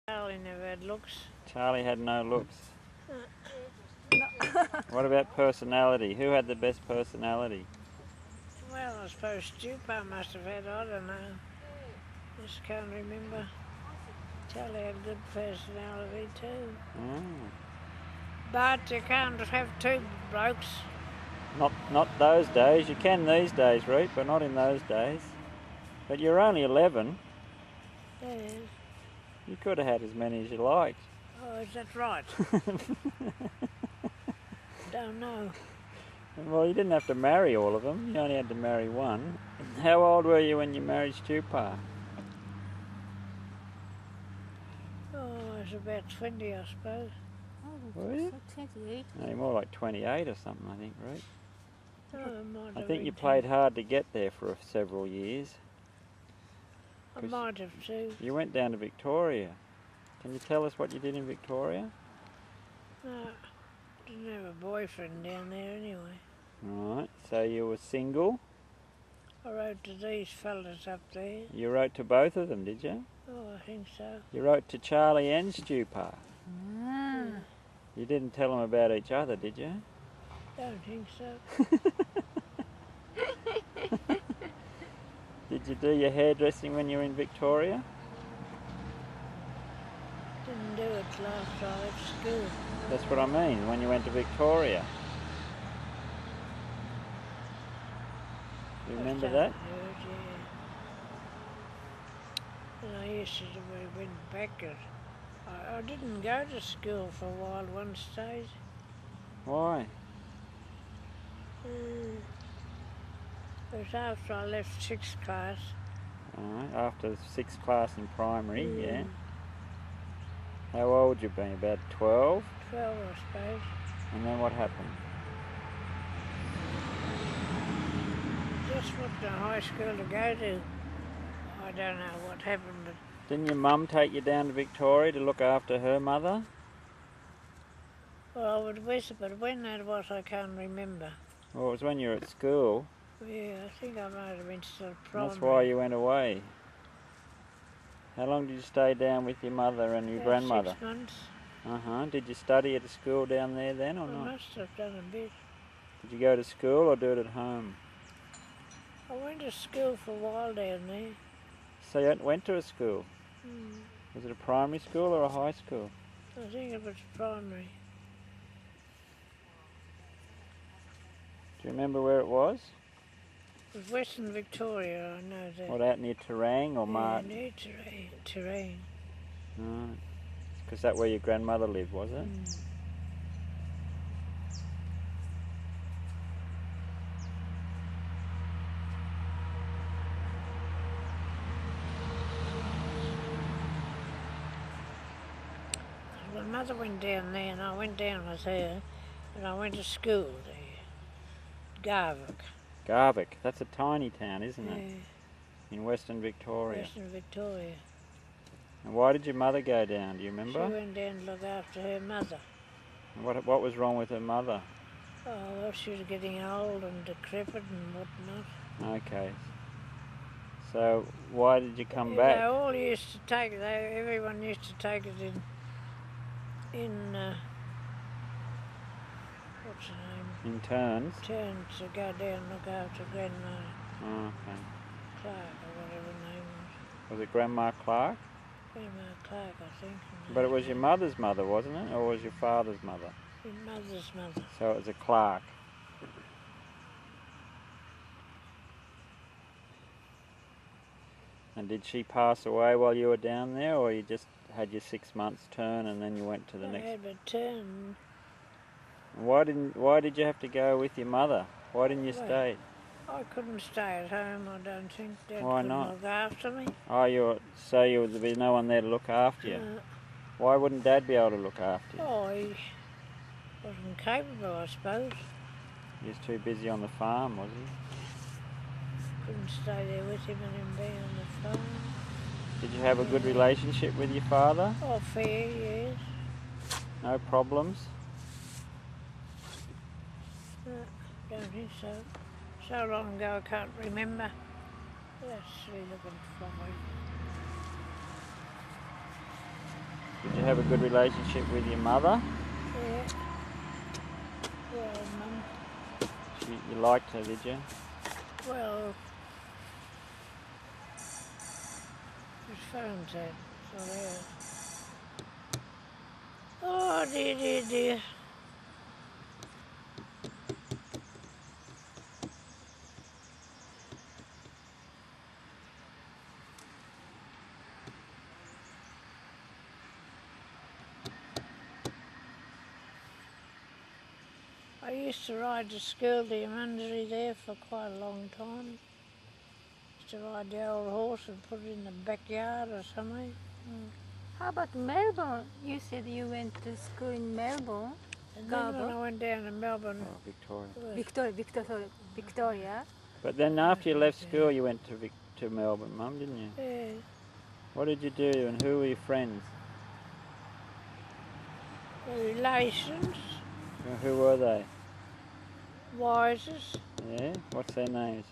Charlie never had looks. Charlie had no looks. What about personality? Who had the best personality? Well, I suppose Stupar must have had, I don't know. Just can't remember. Charlie had good personality too. Mm. But you can't have two blokes. Not those days. You can these days, Ruth, but not in those days. But you're only 11. Yeah. You could have had as many as you liked. Oh, is that right? Don't know. Well, you didn't have to marry all of them. You only had to marry one. How old were you when you married Stupar? Oh, I was about 20, I suppose. Were you? 28. No, more like 28 or something, I think, right? Oh, might I have think you been played hard to get there for several years. I might have too. You went down to Victoria. Can you tell us what you did in Victoria? No, didn't have a boyfriend down there anyway. Right, so you were single. I wrote to these fellas up there. You wrote to both of them, did you? Oh, I think so. You wrote to Charlie and Stupar. Ah. You didn't tell them about each other, did you? Don't think so. Did you do your hairdressing when you were in Victoria? Didn't do it till after I left school. That's what I mean, when you went to Victoria. You remember that? Yeah. And I used to went back. I didn't go to school for a while one stage. Why? It was after I left 6th class. Alright, after 6th class in primary, yeah. How old you been? About 12? 12, I suppose. And then what happened? Just went to high school to go to. I don't know what happened, but Didn't your mum take you down to Victoria to look after her mother? well, I would wish it, but when that was, I can't remember. Well, it was when you were at school. Yeah, I think I might have been still primary. That's why you went away. How long did you stay down with your mother and your About grandmother? 6 months. Did you study at a school down there then or I not? must have done a bit. Did you go to school or do it at home? I went to school for a while down there. So you went to a school? Mm. Was it a primary school or a high school? I think it was primary. Do you remember where it was? It was Western Victoria, I know that. What, out near Terang or Yeah, Martin? near terrain. Right. Because that's where your grandmother lived, was it? My mother went down there and I went down with her and I went to school there. Garvick. Garvick. That's a tiny town, isn't it? Yeah, In Western Victoria. Western Victoria. And why did your mother go down? Do you She remember? went down to look after her mother. What was wrong with her mother? Oh, well, she was getting old and decrepit and whatnot. Okay. So why did you come They back? all used to take it, everyone used to take it in what's her name? In turns? Turns to go down and look after Grandma Oh, okay. Clark or whatever her name was. Was it Grandma Clark? Grandma Clark, I think. But it was your mother's mother, wasn't it? Or was your father's mother? Your mother's mother. So it was a Clark. And did she pass away while you were down there, or you just had your 6 months turn and then you went to the I next? had a turn. Why did you have to go with your mother? Why didn't you Well, stay? I couldn't stay at home, I don't think. Dad Why couldn't not? look after me. Oh, there'd be no one there to look after you. Why wouldn't Dad be able to look after you? Oh, he wasn't capable, I suppose. He was too busy on the farm, was he? Couldn't stay there with him and him be on the phone. Did you have a good relationship with your father? Oh, fair, yes. No problems? No, don't think so. So long ago I can't remember. Let's see, looking for me. Did you have a good relationship with your mother? Yeah. Well, Mum. You liked her, did you? Well, his phone's out. It's not out. Oh dear, dear, dear. I used to ride to school to Yamundaree there for quite a long time. Used to ride the old horse and put it in the backyard or something. How about Melbourne? You said you went to school in Melbourne. And then when Garbo? I went down to Melbourne, Oh, Victoria. it was- Victoria. But then after you left school, you went to Melbourne, Mum, didn't you? yeah, What did you do and who were your friends? the relations, Who were they? Wises. Yeah? What's their names?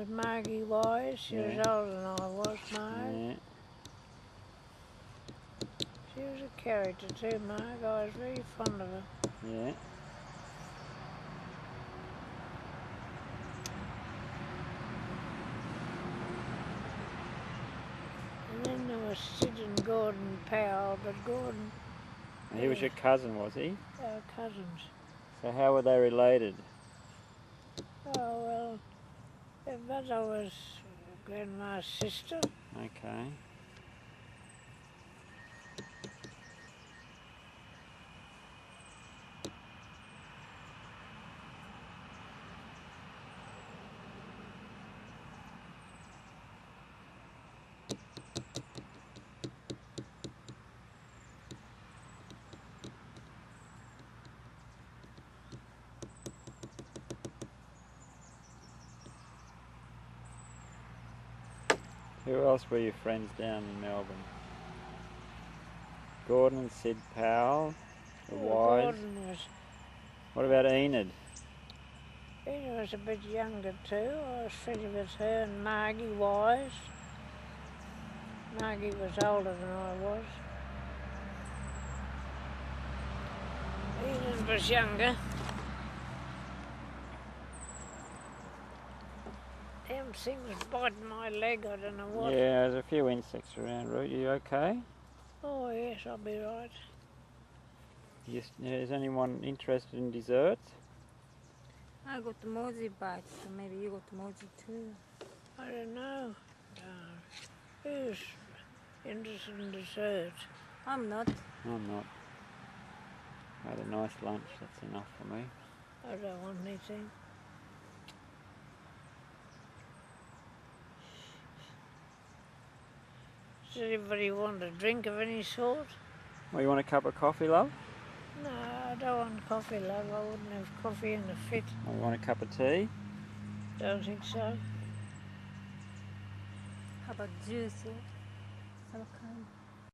Margie Wise, she was Yeah. older than I was, Marg. Yeah. She was a character too, Marg. I was very fond of her. Yeah. And then there was Sid and Gordon Powell, but Gordon, He was your cousin, was he? our cousins. So how were they related? Oh, well, their mother was Grandma's sister. Okay. Who else were your friends down in Melbourne? Gordon and Sid Powell, the Wise. Gordon was, What about Enid? Ena was a bit younger too. I was friendly with her and Margie Wise. Margie was older than I was. Enid was younger. Them things biting my leg, I don't know what. Yeah, there's a few insects around, Ruth. You okay? Oh yes, I'll be right. Is anyone interested in desserts? I got Mozi bites, so maybe you got Mozi too. I don't know. Who's interested in dessert? I'm not. I'm not. I had a nice lunch, that's enough for me. I don't want anything. Does anybody want a drink of any sort? Well, you want a cup of coffee, love? No, I don't want coffee, love. I wouldn't have coffee in a fit. Or you want a cup of tea? Don't think so. How about juice? Some kind.